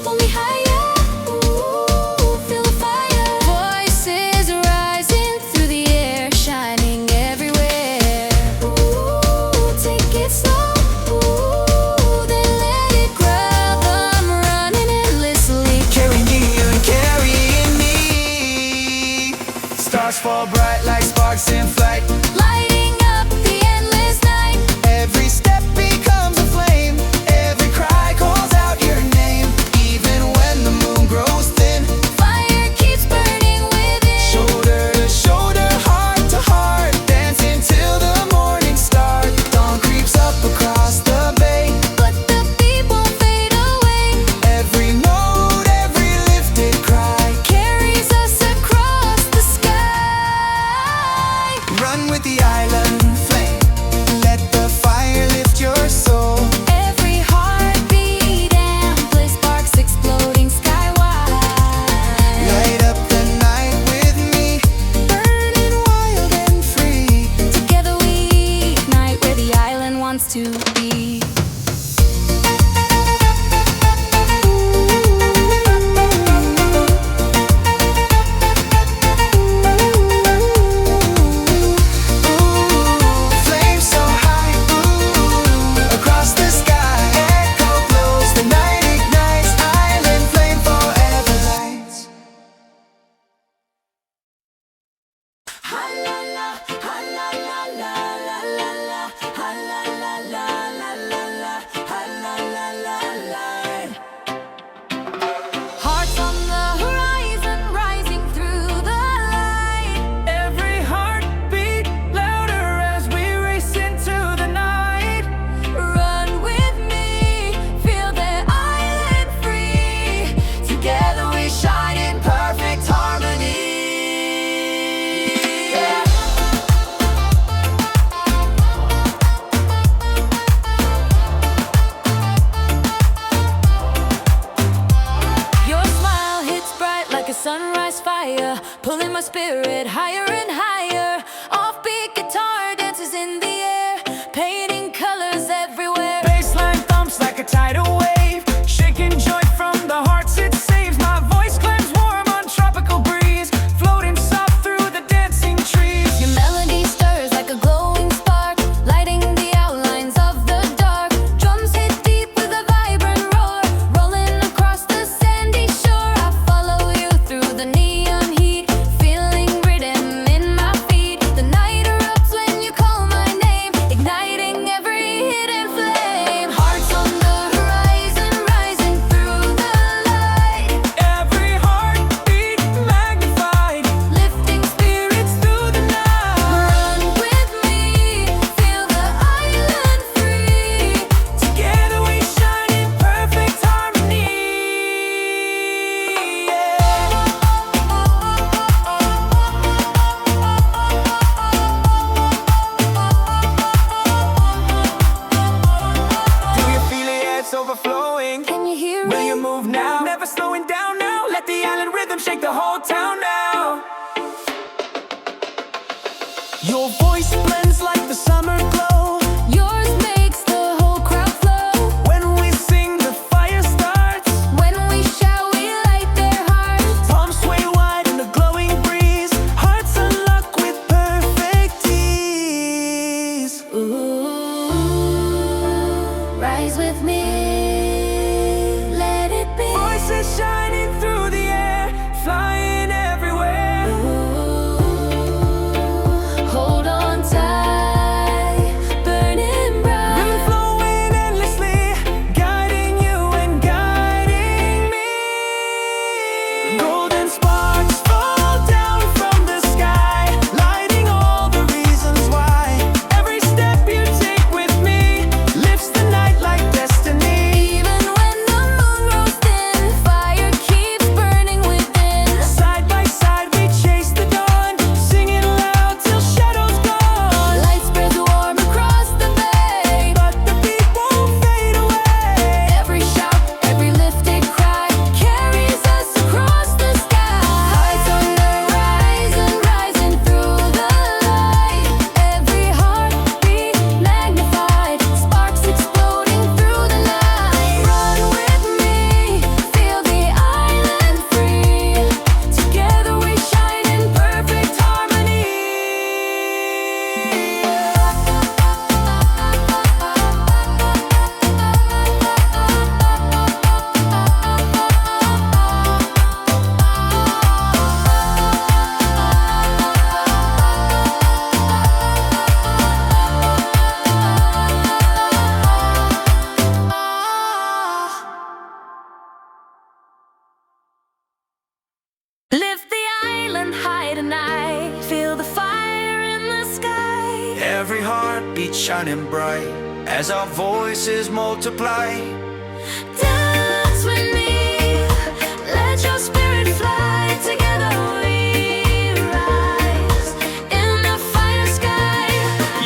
Pull me higher. Feel the fire. Voices rising through the air, shining everywhere. Take it slow. Then let it grab them, running endlessly. Carry me, you're carrying me. Stars fall bright like sparks in flight. Lighting up the endless night. Every step becomes a flame. Every cry calls out your name. Even when the moon grows thin, Fire keeps burning within. shoulder to shoulder, heart to heart, dancing till the morning star. Dawn creeps up across the bay. But the beat won't fade away. Every note, every lifted cry, Carries us across the sky. run with the island flame. Let the fire lift your soul. Every heartbeat amplifies, sparks exploding skywide. Light up the night with me, burning wild and free. Together we ignite where the island wants to be. Flame so high, across the sky. Echo glows, the night ignites. Island flame forever lights. Hearts on the horizon, rising through the light. Every heartbeat louder as we race into the night. Run with me, feel the island free. Together we shine in perfect harmony. Your smile hits bright like a sunrise fire, pulling my spirit higher and higher. Offbeat guitar dances in the air, painting colors everywhere. Baseline thumps like a tidal wave, shaking joy from the hearts it saves. My voice climbs warm on tropical breeze, floating soft through the dancing trees. Your melody stirs like a glowing spark, lighting the outlines of the dark. Drums hit deep with a vibrant roar, rolling across the sandy shore. I follow you through the neon heat, feeling rhythm in my feet. shake the whole town now. Your voice blends like the summer glow. Yours makes the whole crowd flow. When we sing, the fire starts. When we shout, we light their hearts. Palms sway wide in the glowing breeze. Hearts unlock with perfect ease. Ooh, rise with me, let it be. Voices shining through the air, flying everywhere. Ooh, hold on tight, burning bright. River flowing endlessly, guiding you and guiding me. Golden sparks fall down from the sky, lighting all the reasons why. Every step you take with me lifts the night like destiny. Even when the moon grows thin, fire keeps burning within. Side by side we chase the dawn, singing loud till shadows gone. Light spreads warm across the bay. But the beat won't fade away. Every shout, every lifted cry carries us across the sky. High thunder rising, rising through the light. Every heartbeat magnified, sparks exploding through the night. Run with me, feel the island free. Together we shine in perfect harmony. Lift the island high tonight. Feel the fire in the sky. Every heartbeat shining bright as our voices multiply. Dance with me. Let your spirit fly. Together we rise in the fire sky.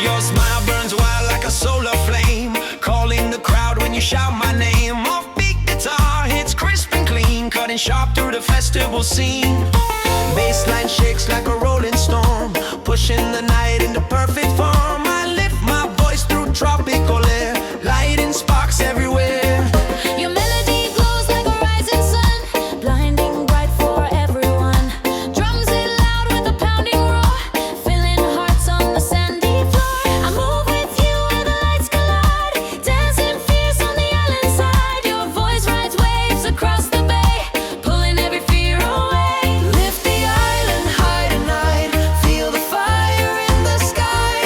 Your smile burns wild like a solar flame, calling the crowd when you shout my name. Offbeat guitar hits crisp and clean, cutting sharp through the festival scene. Bassline shakes like a rolling storm, pushing the night into perfect form. I lift my voice through tropical air, lighting sparks everywhere. Your melody glows like a rising sun, blinding bright for everyone. Drums hit loud with a pounding roar, filling hearts on the sandy floor. I move with you where the lights collide, dancing fierce on the island side. Your voice rides waves across the bay, pulling every fear away. Lift the island high tonight, feel the fire in the sky.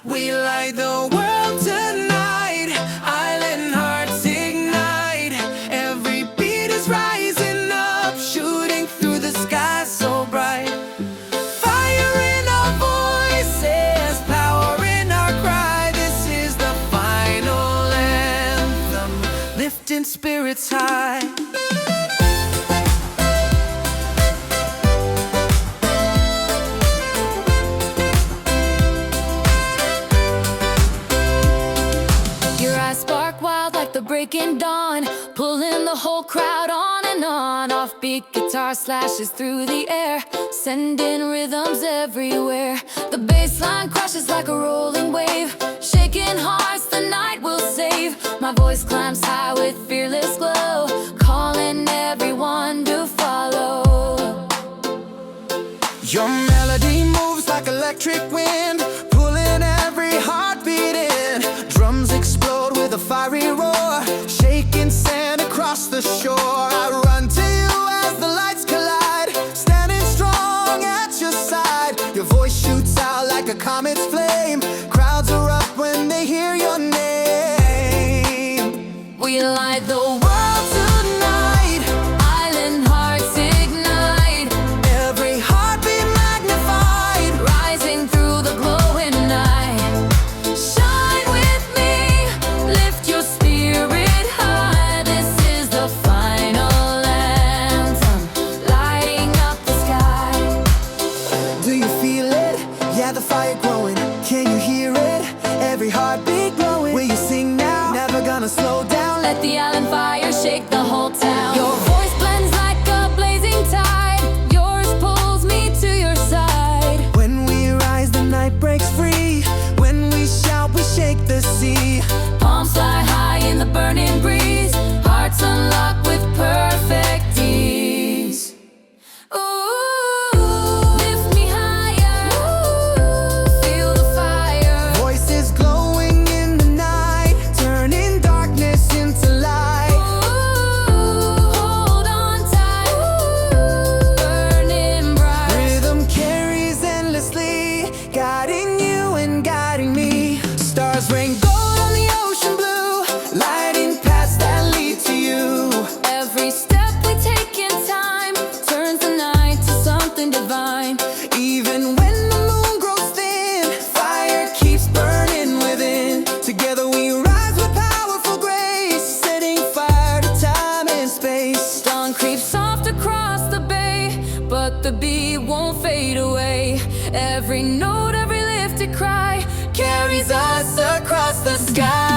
We light the world tonight. Island hearts ignite. Every beat is rising up, shooting through the sky so bright. Fire in our voices, power in our cry. This is the final anthem, lifting spirits high. Spark wild like the breaking dawn, pulling the whole crowd on and on. Offbeat guitar slashes through the air, sending rhythms everywhere. The bass line crashes like a rolling wave, shaking hearts the night will save. My voice climbs high with fearless glow, calling everyone to follow. Your melody moves like electric wind, pulling every heartbeat in. Drums explode with a fiery roar, shaking sand across the shore. I run to you as the lights collide, standing strong at your side. Your voice shoots out like a comet's flame, crowds erupt when they hear your name. We light the world tonight, island hearts ignite. Every heartbeat magnified, Rising through the glowing night. Shine with me, lift your spirit high. This is the final anthem, lighting up the sky. do you feel it? Yeah, the fire growing, can you hear it? Every heartbeat glowing. Will you sing now? Never gonna slow down. Let the island fire shake the whole town. Your voice blends like a blazing tide. Yours pulls me to your side. When we rise, the night breaks free. When we shout, we shake the sea. Palms fly high in the burning breeze. Hearts unlock with perfect ease. Ooh, lift me higher. Feel the fire. Voices glowing in the night, turning darkness into light. Ooh, hold on tight. Burning bright. Rhythm carries endlessly, guiding you and guiding me. Stars rain gold on the ocean blue, lighting paths that lead to you. Every step we take in time turns the night to something divine. Even when the moon grows thin, fire keeps burning within. Together we rise with powerful grace, setting fire to time and space. Dawn creeps soft across the bay, but the beat won't fade away. Every note, every lifted cry carries us across the sky.